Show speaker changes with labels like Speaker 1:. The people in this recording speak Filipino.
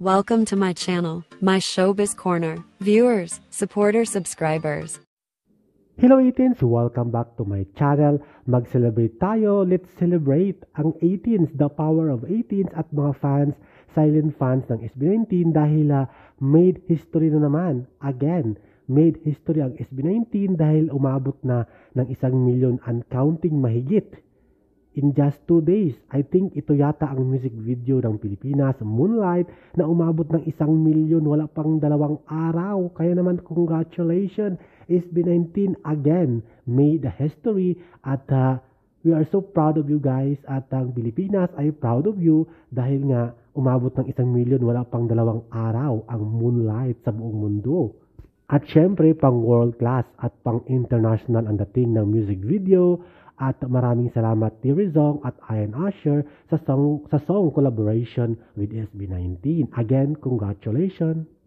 Speaker 1: Welcome to my channel, my Showbiz Corner. Viewers, supporters, subscribers.
Speaker 2: Hello 18s! Welcome back to my channel. Mag-celebrate tayo. Let's celebrate ang 18s, the power of 18s at mga fans, silent fans ng SB19 dahil made history na naman. Again, made history ang SB19 dahil umabot na ng 1 million and counting mahigit. In just 2 days, I think ito yata ang music video ng Pilipinas, Moonlight, na umabot ng 1 million wala pang 2 araw. Kaya naman congratulations, SB19 again made a history at we are so proud of you guys at ang Pilipinas ay proud of you dahil nga umabot ng 1 million wala pang 2 araw ang Moonlight sa buong mundo. At syempre pang world class at pang international ang dating ng music video. At maraming salamat Terry Zong at Ian Usher sa song collaboration with SB19. Again, congratulations!